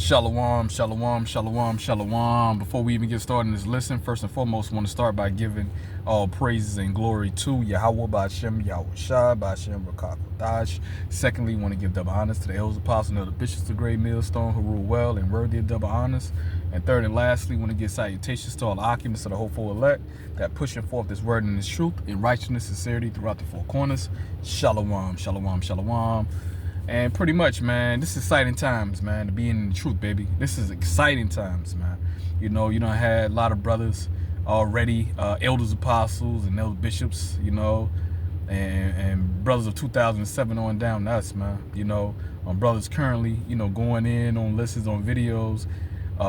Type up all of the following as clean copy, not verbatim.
Shalom, shalom, shalom, shalom. Before we even get started in this lesson, first and foremost, I want to start by giving all praises and glory to Yahawah, bahasham, bahasham. Secondly, I want to give double honors to the Elders Apostles of the Bishops of the Great Millstone who rule well and worthy of double honors. And third and lastly, I want to give salutations to all the occupants of the hopeful elect that pushing forth this word and this truth in righteousness and sincerity throughout the four corners. Shalom, shalom, shalom. And pretty much, man, this is exciting times, man, to be in the truth, baby. This is exciting times, man. You had a lot of brothers already, elders, apostles, and elder bishops, and brothers of 2007 on down to us, man. Brothers currently, going in on listens on videos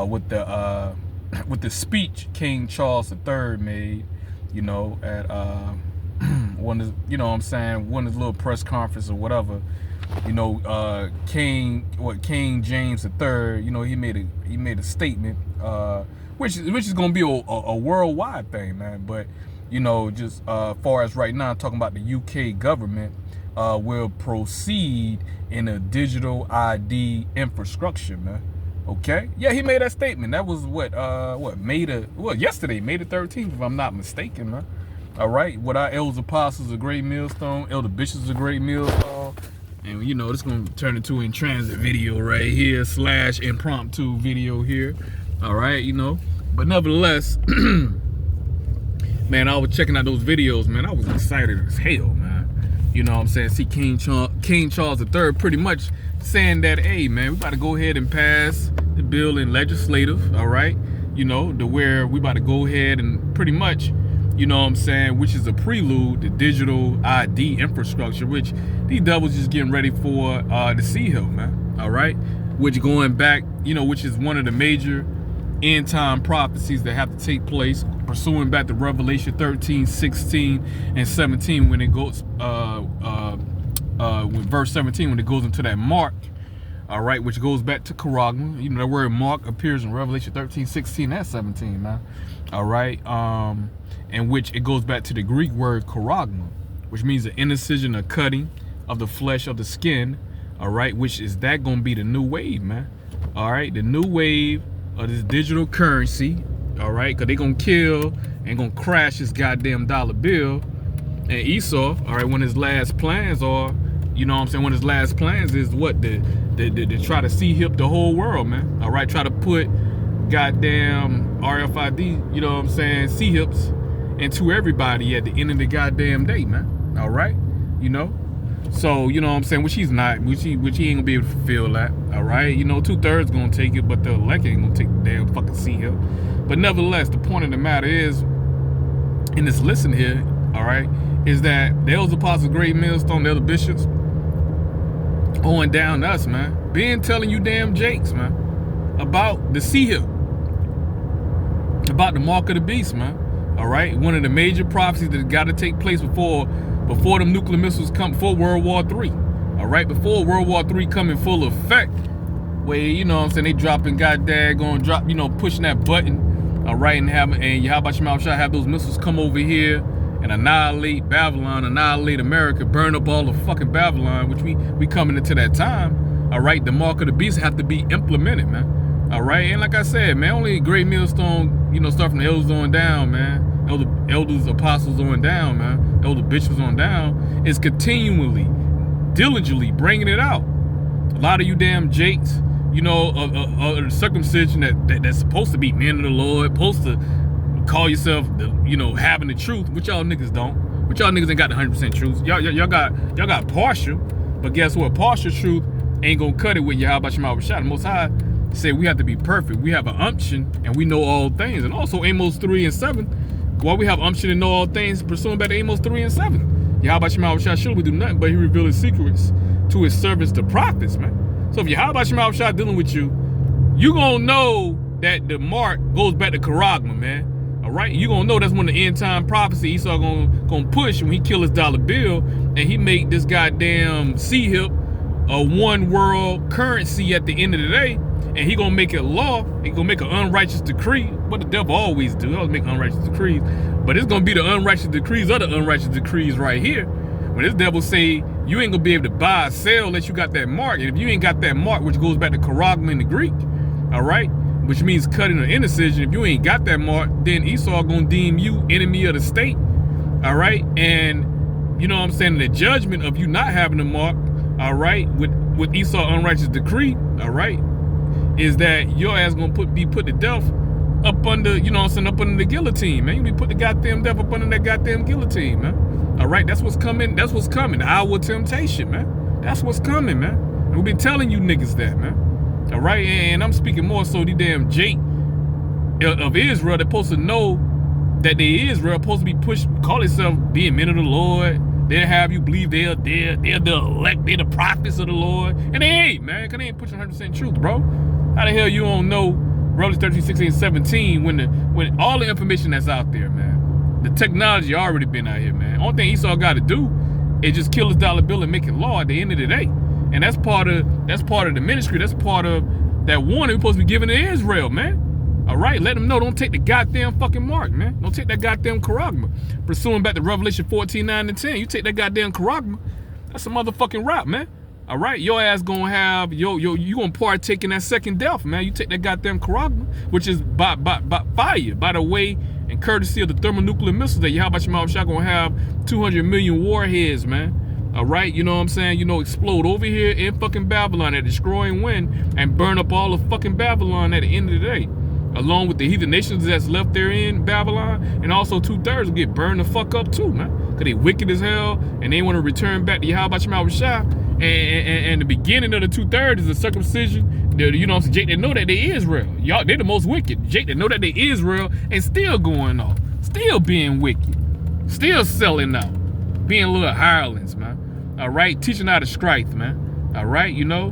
with the speech King Charles III made, at one of his little press conference or whatever. King James III, he made a statement, which is gonna be a worldwide thing, man. But just far as right now, talking about the UK government will proceed in a digital ID infrastructure, man. Okay, yeah, he made that statement. That was yesterday, May the 13th, if I'm not mistaken, man. All right, with our Elders Apostles of Great Millstone, Elder Bishops of Great Millstone. And it's gonna turn into an in-transit video right here / impromptu video here. All right, but nevertheless, man, I was checking out those videos, man. I was excited as hell, man. See King Charles III pretty much saying that, hey, man, we about to go ahead and pass the bill in legislative, all right, to where we about to go ahead and pretty much, which is a prelude to digital ID infrastructure, which these devils just getting ready for the Sea Hill, man. All right, which going back, which is one of the major end time prophecies that have to take place, pursuing back to Revelation 13, 16, and 17 when it goes, with verse 17 when it goes into that mark. All right, which goes back to charagma. The word mark appears in Revelation 13, 16, and 17, man. All right, in which it goes back to the Greek word charagma, which means an incision, a cutting of the flesh of the skin. All right, which is that gonna be the new wave, man. All right, the new wave of this digital currency. All right, because they gonna kill and gonna crash this goddamn dollar bill. And Esau, all right, when his last plans are, when his last plans is what? To try to see-hip the whole world, man. All right, try to put goddamn RFID, see-hips into everybody at the end of the goddamn day, man. All right, so which he's not, which he ain't gonna be able to fulfill that. All right, 2/3 gonna take it, but the elect ain't gonna take the damn fucking see-hip. But nevertheless, the point of the matter is, in this listen here, all right, is that the Elders Apostles of Great Millstone, the other bishops, on down to us, man, been telling you damn jakes, man, about the see-hip, about the mark of the beast, man. All right, one of the major prophecies that got to take place before them nuclear missiles come, before World War III. All right, before World War III come in full effect, where they dropping pushing that button, all right, and Yahawashi have those missiles come over here and annihilate Babylon, annihilate America, burn up all of fucking Babylon, which we coming into that time. All right, the mark of the beast have to be implemented, man. All right, and like I said, man, only Great Millstone, start from the elders on down, man. Elders, apostles on down, man. Elder bishops on down is continually, diligently bringing it out. A lot of you damn jakes, a circumcision that's supposed to be men of the Lord, supposed to call yourself, having the truth, which y'all niggas don't. Which y'all niggas ain't got the 100% truth. Y'all got partial, but guess what? Partial truth ain't gonna cut it with Yahawashi. The Most High say we have to be perfect. We have an unction and we know all things. And also Amos 3 and 7. While we have unction and know all things, pursuing back to Amos 3 and 7. Yahawashi surely do nothing but he reveal his secrets to his servants, the prophets, man. So if Yahawashi dealing with you, you gonna know that the mark goes back to charagma, man. All right, you gonna know that's when the end time prophecy Esau gonna push when he kill his dollar bill and he make this goddamn see-hip a one world currency at the end of the day, and he gonna make it law. He gonna make an unrighteous decree. What the devil always do, always make unrighteous decrees. But it's gonna be the unrighteous decrees of the unrighteous decrees right here. When this devil say you ain't gonna be able to buy or sell unless you got that mark, and if you ain't got that mark, which goes back to charagma in the Greek, all right? Which means cutting or indecision. If you ain't got that mark, then Esau gonna deem you enemy of the state, all right? And you know what I'm saying, the judgment of you not having a mark, all right, with Esau's unrighteous decree, all right, is that your ass gonna be put to death up under, you know what I'm saying, up under the guillotine, man. You be put the goddamn death up under that goddamn guillotine, man. All right, that's what's coming. That's what's coming. The hour of temptation, man. That's what's coming, man. And we've been telling you niggas that, man. All right, and I'm speaking more so the damn Jake of Israel. They're supposed to know that they Israel, supposed to be pushed, call themselves being men of the Lord. They'll have you believe they're the elect, they're the prophets of the Lord. And they ain't, man, because they ain't pushing 100% truth, bro. How the hell you don't know Revelation 13, 16, 17 when all the information that's out there, man? The technology already been out here, man. Only thing Esau got to do is just kill his dollar bill and make it law at the end of the day. And that's part of the ministry. That's part of that warning we're supposed to be giving to Israel, man. All right, let them know, don't take the goddamn fucking mark, man. Don't take that goddamn charagma. Pursuing back to Revelation 14, 9, and 10. You take that goddamn charagma, that's a motherfucking rap, man. All right, your ass gonna have, you gonna partake in that second death, man. You take that goddamn charagma, which is by fire, by the way, and courtesy of the thermonuclear missiles that Yahawashi gonna have 200 million warheads, man. All right, you know what I'm saying? You know, explode over here in fucking Babylon at destroying wind and burn up all of fucking Babylon at the end of the day. Along with the heathen nations that's left there in Babylon, and also 2/3 will get burned the fuck up too, man. Cause they wicked as hell, and they want to return back to Yahawashi. And the beginning of the 2/3 is the circumcision. You know what I'm saying? Jake, they know that they Israel. Y'all, they're the most wicked. Jake, they know that they Israel, and still going off, still being wicked, still selling out, being little hirelings, man. All right, teaching how to strife, man. All right, you know,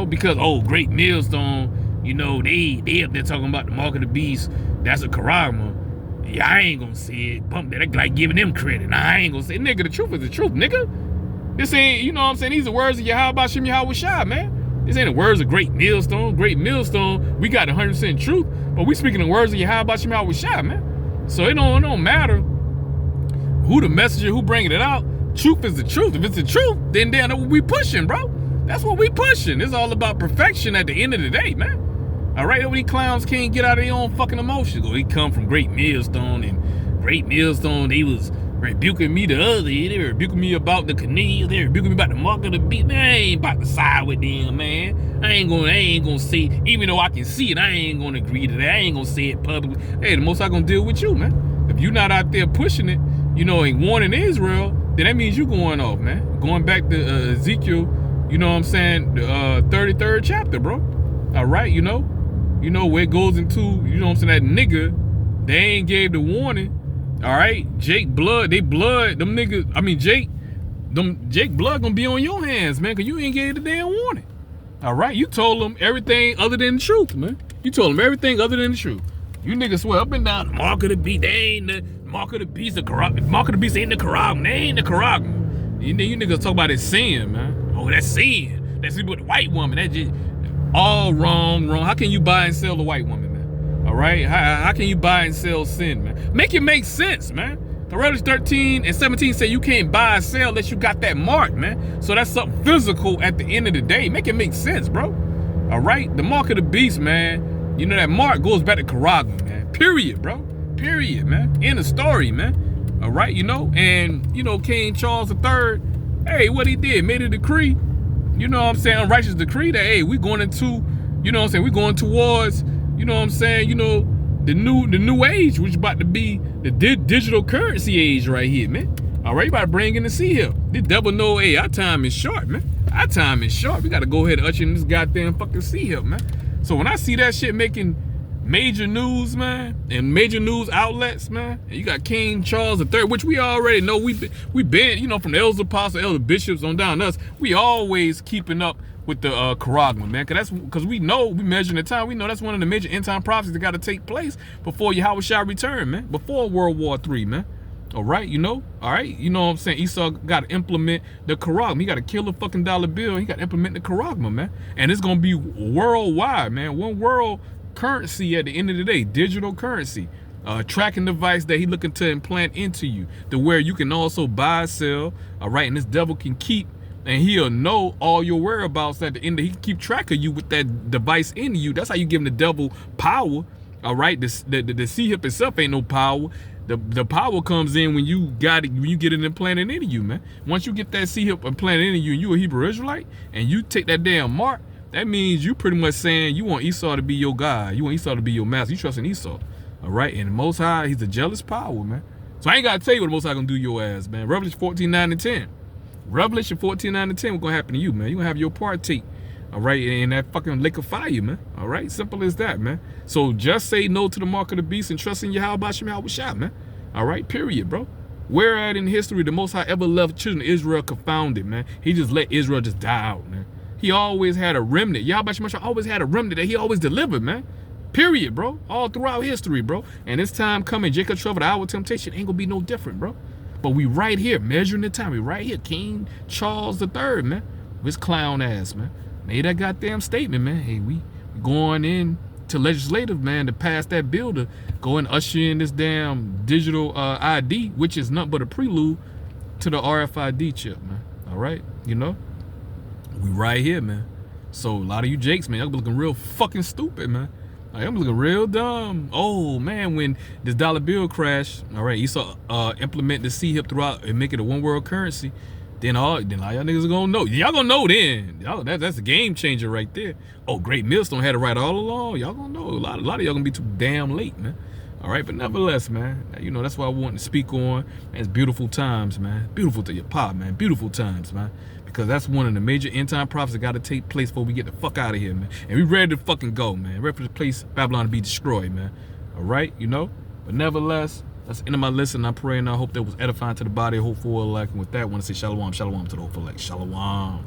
because great millstone. You know, they up there talking about the mark of the beast. That's a charagma. Yeah, I ain't gonna say it. Bump that. That's like giving them credit. Nah, I ain't gonna say it. Nigga, the truth is the truth, nigga. This ain't, you know what I'm saying? These are words of Yahawah, man. This ain't the words of great millstone. Great millstone, we got 100% truth, but we speaking the words of Yahawah, man. So it don't matter who the messenger, who bringing it out. Truth is the truth. If it's the truth, then that's what we pushing, bro. That's what we pushing. It's all about perfection at the end of the day, man. All right, these clowns can't get out of their own fucking emotions. They come from Great Millstone, and Great Millstone, they was rebuking me the other day. They were rebuking me about the Canadians. They were rebuking me about the mark of the beast. Man, I ain't about to side with them, man. I ain't gonna say, even though I can see it, I ain't gonna agree to that. I ain't gonna say it publicly. Hey, the most I gonna deal with you, man. If you're not out there pushing it, you know, and warning Israel, then that means you going off, man. Going back to Ezekiel, you know what I'm saying, the 33rd chapter, bro. All right, you know where it goes into, you know what I'm saying, that nigga, they ain't gave the warning. All right, Jake blood, them niggas, I mean Jake blood gonna be on your hands, man, cause you ain't gave the damn warning. All right, you told them everything other than the truth, man. You told them everything other than the truth. You niggas swear up and down, the mark of the beast, they ain't the mark of the beast, the mark of the beast ain't the charagma, they ain't the charagma. You niggas talk about it sin, man. Oh, that's sin. That's with the white woman. That just all wrong. How can you buy and sell the white woman, man? All right, how can you buy and sell sin, man? Make it make sense, man. Revelation 13 and 17 say you can't buy or sell unless you got that mark, man. So that's something physical at the end of the day. Make it make sense, bro. All right, the mark of the beast, man. You know that mark goes back to charagma, man. Period, bro. Period, man. End of story, man. All right, and King Charles III, hey, what he did, made a decree. You know what I'm saying, unrighteous decree that, hey, we going into, you know what I'm saying, we going towards, you know what I'm saying, the new age, which is about to be the digital currency age right here, man. All right, you about to bring in the sea here. The devil know, hey, our time is short, man. Our time is short. We got to go ahead and usher in this goddamn fucking sea here, man. So when I see that shit making major news, man, and major news outlets, man, and you got King Charles III, which we already know, we been, from the Elders Apostles, Elder Bishops on down to us, we always keeping up with the charagma, man, because we know, we measuring the time, we know that's one of the major end time prophecies that got to take place before Yahawashi return, man, before World War III, man. All right, all right, you know what I'm saying, Esau got to implement the charagma. He got to kill the fucking dollar bill. He got to implement the charagma, man, and it's gonna be worldwide, man. One world currency at the end of the day, digital currency, tracking device that he looking to implant into you, to where you can also buy, sell, all right, and this devil can keep And he'll know all your whereabouts at the end. He can keep track of you with that device in you. That's how you give him the devil power. All right, the C-hip itself ain't no power. The power comes in when you got it, when you get it implanted into you, man. Once you get that C-hip implanted into you, and you a Hebrew Israelite, and you take that damn mark, that means you pretty much saying you want Esau to be your God. You want Esau to be your master. You trust in Esau. All right, and the Most High, he's a jealous power, man. So I ain't got to tell you what the Most High gonna do your ass, man. Revelation 14:9-10. Revelation 14:9-10, what's gonna happen to you, man? You gonna have your partake, all right, in that fucking lake of fire, man. All right, simple as that, man. So just say no to the mark of the beast and trust in Yahawah, bahasham, Yahawah, man. All right, period, bro. Where at in history the Most High ever left children of Israel confounded, man? He just let Israel just die out, man. He always had a remnant. Yahawah, bahasham, always had a remnant that he always delivered, man. Period, bro. All throughout history, bro. And this time coming, Jacob trouble, the hour of temptation ain't gonna be no different, bro. But we right here, measuring the time. We right here, King Charles III, man. His clown ass, man. Made that goddamn statement, man. Hey, we going in to legislative, man, to pass that bill to go and usher in this damn digital ID, which is nothing but a prelude to the RFID chip, man. All right, you know? We right here, man. So a lot of you jakes, man, y'all looking real fucking stupid, man. Like, I'm looking real dumb. Oh man, when this dollar bill crashed, all right, Esau implement the C-hip throughout and make it a one world currency. Then all y'all niggas are gonna know. Y'all gonna know then. That's a game changer right there. Oh, Great Millstone had it right all along. Y'all gonna know. A lot of y'all gonna be too damn late, man. All right, but nevertheless, man, you know, that's what I want to speak on. Man, it's beautiful times, man. Beautiful to your pop, man. Beautiful times, man. Because that's one of the major end time prophecies that got to take place before we get the fuck out of here, man. And we ready to fucking go, man. Ready for the place Babylon to be destroyed, man. All right, you know. But nevertheless, that's the end of my listen. I pray and I hope that was edifying to the body, hopeful elect. And with that, I want to say shalom, shalom to the hopeful elect. Shalom.